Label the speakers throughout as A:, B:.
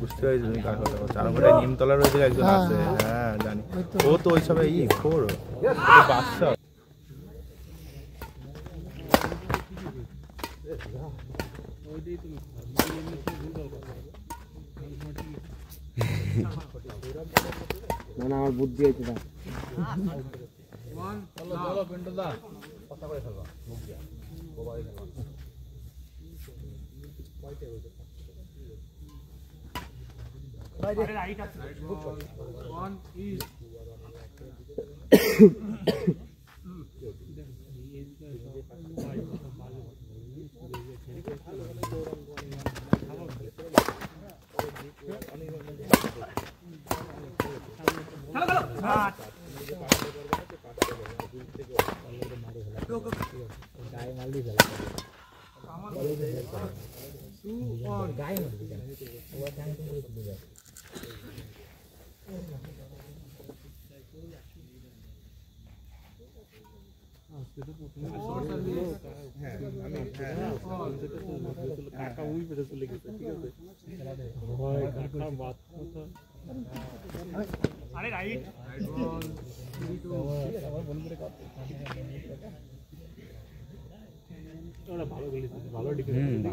A: বুঝতে পারছি তুমি কার কথা বলছো। আরামঘাটায় নিমতলা রয়েছে একজন আছে, হ্যাঁ জানি। ও তো ওই সবে খোর বাচ্চা।
B: না আমার বুদ্ধি হয়েছে না।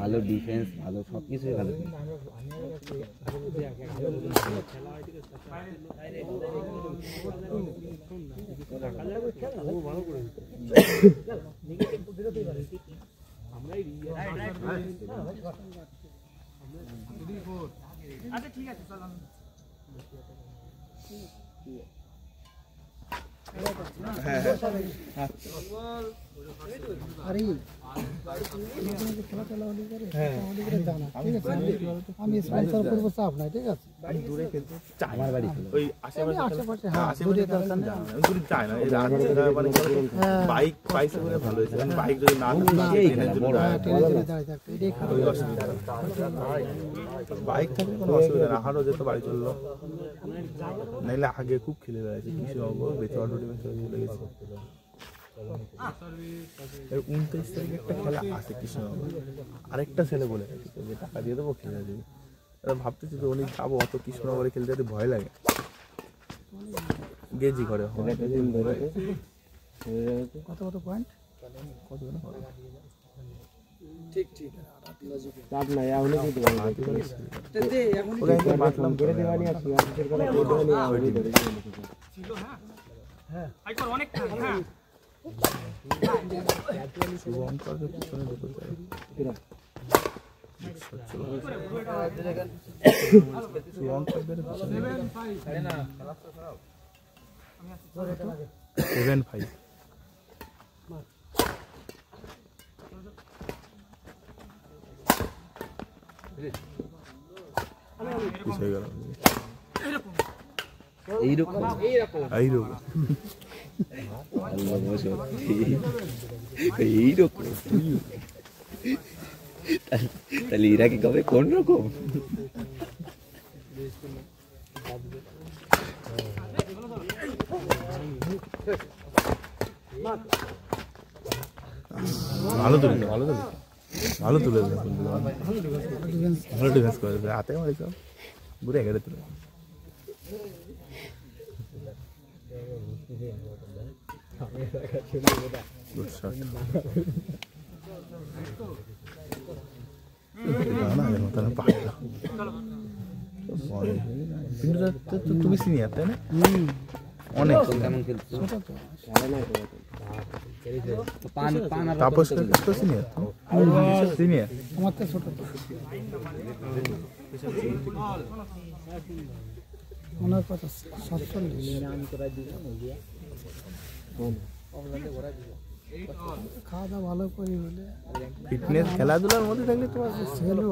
B: ভালো ডিফেন্স, ভালো সবকিছুই ভালো।
C: আচ্ছা ঠিক আছে চলো।
D: আরে খেলা চালাওয়ালি করে জানা, ঠিক আছে? আমি স্পন্সর করবো, চাপ নাই, ঠিক আছে?
A: দূরে খেলতে চাই, আমার বাড়ি ওই আশেপাশে,
D: দূরে দরকার নেই।
A: আমি দূরে চাই না। এই রাত মানে বাইক বাইক করে ভালো হয়েছে। বাইক যদি না বাইক থাকলে কোনো অসুবিধা না, হারও যেত, বাড়ি চললো। নাইলে আগে খুব খেলে বেড়াচ্ছে কৃষ্ণনগর, বেচুয়া চলে গেছে। 29 তারিখে একটা খেলা আছে কৃষ্ণনগর, আরেকটা ছেলে বলে যে টাকা দিয়ে দেবো খেলে দেবে। ভাবতেছি তো উনি যাবো, অত কৃষ্ণনগরে খেলতে যেতে ভয় লাগে। গেজি করে
D: কত কত পয়েন্ট,
A: কত
D: ঠিক ঠিক
B: চাপ নাই, এখনই দিতে পারবো।
A: মাতলাম করে দেওয়ানি আছে,
C: হ্যাঁ অনেক হ্যাঁ
A: শুভঙ্করের পিছনে ঢুকে যায়। শুভঙ্করের পিছনে 7-5 পিছিয়ে গেল।
B: এইরকম এইরকম তাহলে এরা কি কবে কোন রকম?
A: ভালো তুলে ভালো ডিফেন্স করে হাতে মারি সব ঘুরে গেলে তুলে। তুমি সিনিয়র তাই না? অনেক কেমন খেলছো? তাপস তো সিনিয়র, সিনিয়র
D: আমার তো ছোট, ওনার কথা 47। খাওয়া দাওয়া ভালো করি বলে
A: ফিটনেস খেলাধুলার মধ্যে থাকলে তোমার
D: ছেলে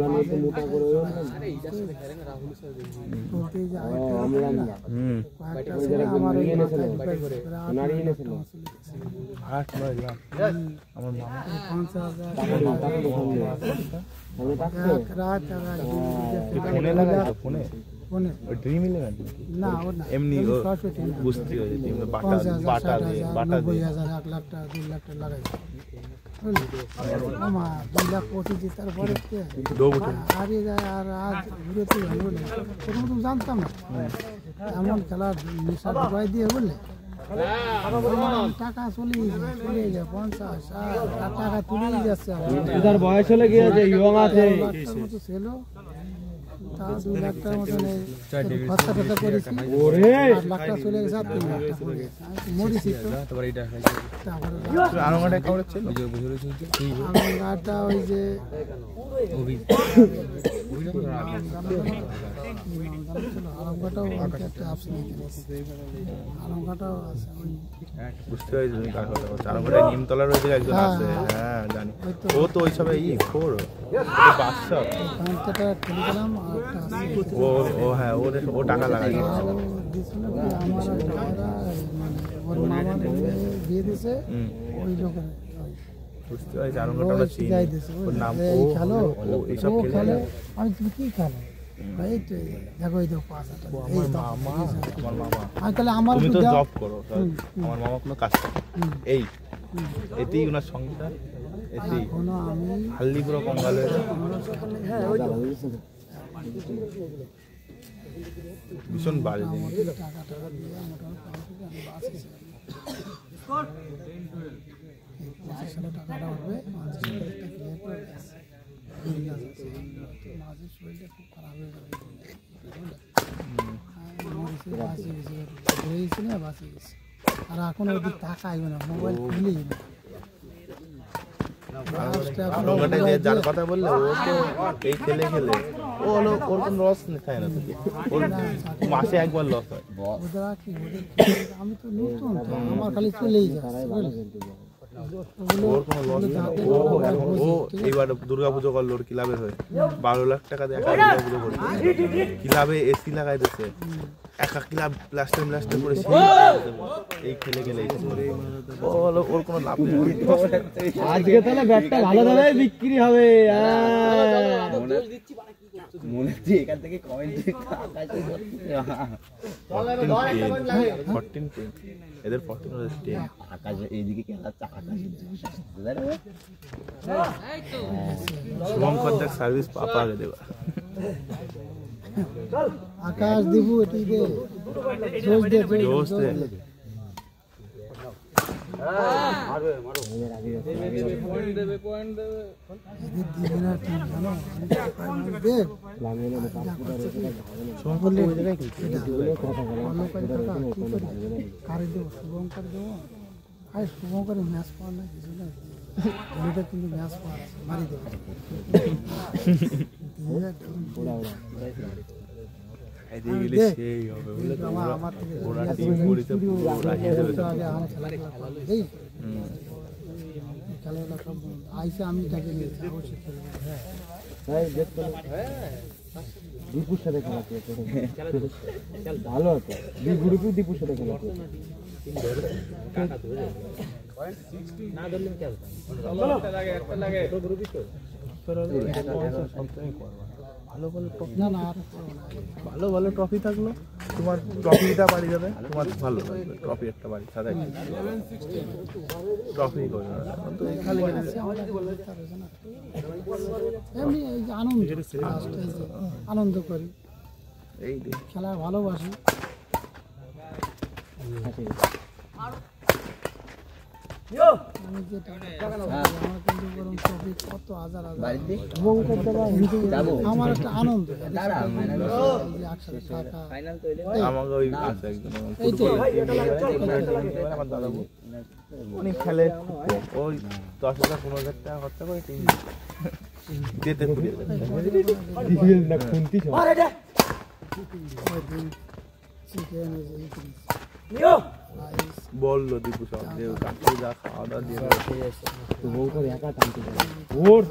D: আমার
B: মোটা করে
A: ফোনে লাগাই তো, ফোনে
D: কোনে
A: ড্রিম ইলেভেন
D: না ওর না
A: এমনি ও
D: সরাসরি টিম
A: বুঝতে হয়েছে টিম বাটা
D: 50,000,
A: বাটা
D: 60,000,
A: দিয়ে বাটা
D: 90,000,
A: দিয়ে
D: 1 লাখ টাকা 2 লাখ টাকা লাগাই বুঝলি আমার 2 লাখ কোটি জেতার পরে
A: ডোবুটে
D: হারিয়ে যায় আর আজ ঘুরেতে হলো না প্রথম তো জানতাম না এমন খেলার নেশা ঢুকাই দিয়ে বললে টাকা চলে যায় 50, 60 টাকা তুলেই যাচ্ছে
B: এটার বয়স হলে গিয়েছে ইয়ং আছে
D: মতো ছিল তা 2 লাখ টাকার মতন খরচা টরচা করেছি
B: ওরে
D: 8 লাখ টাকা চলে গেছে আর 3 লাখ টাকা পড়ে গেছে। আমি তো মরেছি তো তারপরে
A: আরঙ্গাটা খবর ছিল
D: গাটা ওই যে আরঙ্গাটাও একটা আপস নিয়ে আরঙ্গাটাও আছে ওই
A: বুঝতে পারছি তুমি কার কথা বলছো আরঙ্গাটা নিমতলার ওই দিকে একজন আছে হ্যাঁ জানি ও তো ওই সবে খোর বাদশা
D: একটা টেলিগ্রাম আর একটা আছে
A: ও হ্যাঁ ও টাকা লাগাই
D: আর দিছিল কি আমার দাদা মানে ওর মামার বিয়ে দিয়েছে ওই লোকের
A: বুঝতে পারছি আরঙ্গাটা আমরা চিনি
D: যাই দিয়েছে
A: ওর নাম
D: এই খেলো
A: ও এইসব
D: ও
A: খেলে
D: খেলে আমি তুমি কি খেলো এই তো দেখো এই দেখো 5,000 টাকা এই তো
A: আমার মামা
D: আমি তাহলে আমার
A: তুমি তো
D: দাও।
A: জব করো আমার মামা কোনো কাজ করে এই এতেই ওনার সংসার এতেই
D: এখনো আমি
A: হাল্লি পুরো কঙ্গাল হয়ে যায়। ভীষণ বাজে জিনিস
D: টাকা দিয়ে মোটামুটি আমি বাসে সালে টাকাটা উঠবে 50,000 টাকা ক্লিয়ার করে গেছে মাঝে শরীরটা খুব খারাপ হয়ে যাবে বাঁচিয়ে গেছি ধরেছি না বাঁচিয়ে গেছি আর এখন ওদিক টাকা আইবে না মোবাইল খুলেই না
A: আরঙ্গাটায় যে যার কথা বললে ও তো এই খেলে খেলে ও হলো ওর কোনো লস খায় না তো ওর মাসে একবার লস হয়
D: ওদের আর কি ওদের আমি তো নতুন তো আমার খালি চলেই যাচ্ছে
A: ওর কোনো লস নেই ও এইবার দুর্গাপুজো করলো ওর ক্লাবের হয়ে 12 লাখ টাকা দিয়ে একা দুর্গাপুজো করে ক্লাবে এসি লাগাই দিচ্ছে একা ক্লাব প্লাস্টার করে এই খেলে গেলে ও হলো ওর কোনো লাভ নেই
B: আজকে তাহলে ব্যাটটা ভালো দামে বিক্রি হবে মনে হচ্ছে এখান থেকে কমেন্ট
A: 14 এদের 14 ওদের 10
B: আকাশে এইদিকে খেলাচ্ছে আকাশে
A: শুভঙ্কর দেখ সার্ভিস পাপা আগে দেবা
D: আকাশ দিবু এটি দে জোশ দে
A: জোশ দে
D: শুভঙ্কর ম্যাচ পাওয়ার না কিছু না এটা কিন্তু ম্যাচ পাওয়ার আছে মারি দেবো
A: সেই হবে ওরা টিম করিতে ওরা হেরে
D: খেলাধুলা সব আইসে আমি তাকে নিয়েছি অবশ্যই
B: দীপুর সাথে খেলা ভালো হতো গ্রুপে দীপুর সাথে খেলা
A: ভালো ভালো ট্রফি থাকলো তোমার ট্রফিটা বাড়ি যাবে তোমার ভালো লাগবে ট্রফি একটা বাড়ি সাদা ট্রফি করবে তো খালি
D: এমনি এই যে আনন্দ আনন্দ করি
A: এই
D: খেলা ভালোবাসি আমি যে টাকা আমার কিন্তু বরং ট্রফি কত হাজার আমার একটা আনন্দ এই যে একসাথে থাকা
A: আমাকে ওই আছে একজন আমার দাদা উনি খেলে ওই 10,000 15,000 টাকা খরচা করে টিম যেতে
D: চিকেন
A: বললো দীপু সব কাছে যা খাওয়া দাওয়া দিয়ে
B: একা টানতে ওর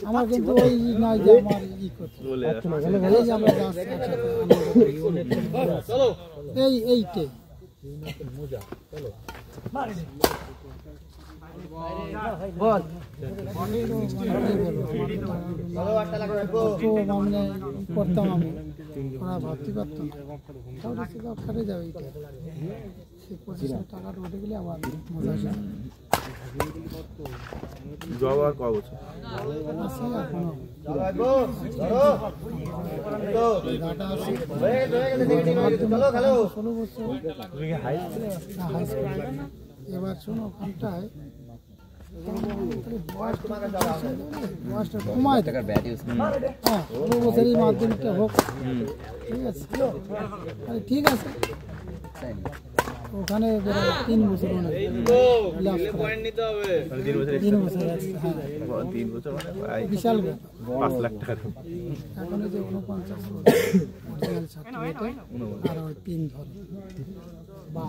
D: আমার কিন্তু ওই নয় যে আমার ই করতে
A: বলে
D: এই যে আমরা যাচ্ছি একসাথে এইটাই মানে করতাম আমি ওরা ভাবতে পারতাম তাহলে সেটা খাটে যাবে এটা সে 25,000 টাকা উঠে গেলে আবার মজা আসে
A: জব আর কয় বছর
D: আছে এখনো গাটা আছে 16 বছর হাই স্কুল এবার শোনো ওখানটায় বয়সটা কমায়
B: টাকার ব্যাট ইউজ
D: হ্যাঁ 16 বছরই মাধ্যমিকটা হোক ঠিক আছে আরে ঠিক আছে ওখানে 3 বছর মানে পয়েন্ট নিতে হবে 3 বছর আছে হ্যাঁ
A: 3 বছর মানে প্রায়
D: বিশাল
A: 5 লাখ টাকা
D: এখন যে 49 বছর আর ওই 3 ধরে বা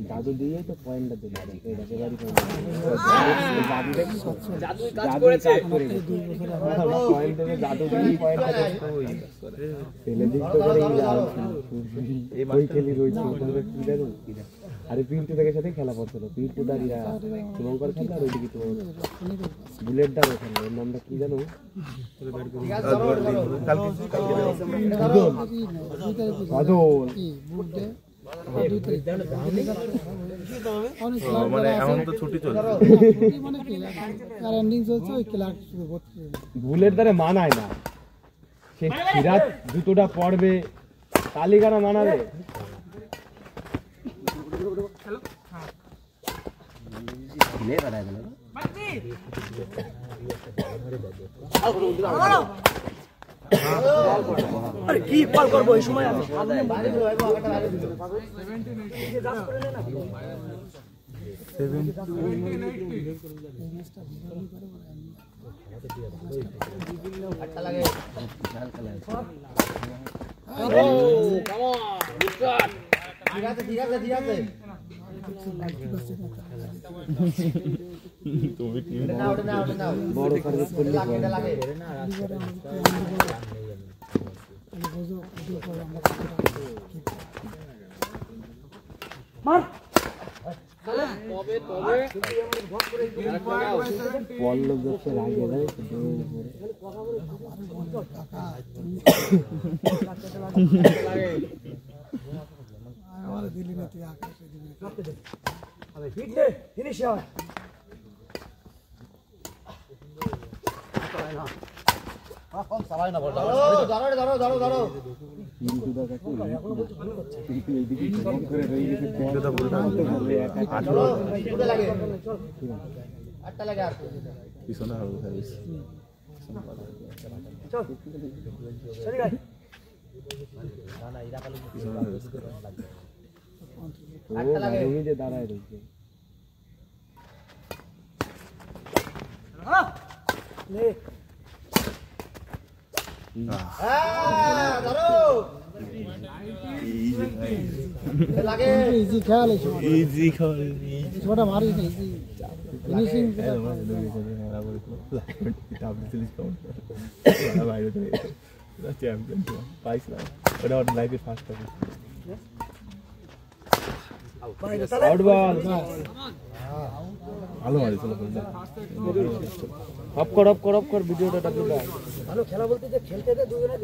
B: দাদু দিয়ে তো পয়েন্টটা দিল জাদু কাজ
D: করেছে
B: পয়েন্ট দেবে দাদু দিয়ে পয়েন্টটা ছেলে দিক তো করে এই ওই খেলি রয়েছে ওখানে কি জানো আরে পিন্টু থেকে সাথে খেলা পড়ছিল পিন্টু দাঁড়িয়ে শুভঙ্কর খেলা আর ওইদিকে তো বুলেট দা ওখানে ওর নামটা কি জানো
A: মানে এখন তো ছুটি চলছে
B: বুলেট দ্বারা মানায় না সে সিরাজ জুতোটা পড়বে তালিকারা মানাবে
E: আরে কি পাল করবো এই সময় আমি
B: বড় সার্ভিস করলে পল্লব যাচ্ছে আগে
D: আমার দিল্লি না তুই আকাশে দিবি
E: ফিনিশ হয়
A: পিছনে আরো সার্ভিস
B: যে দাঁড়ায় রয়েছে
D: ইজি খেয়াল
A: ইজি খাওয়া
D: ছোটা মারিস না ইজি ফিনিশিং
A: চ্যাম্পিয়ন পাইছিলাম ওটা ওটা লাইফে ফার্স্ট হবে
B: আউট বল
A: ভালো মারিছিল
B: অফ কর ভিডিওটা
E: ভালো খেলা বলতে যে খেলতে দুজনে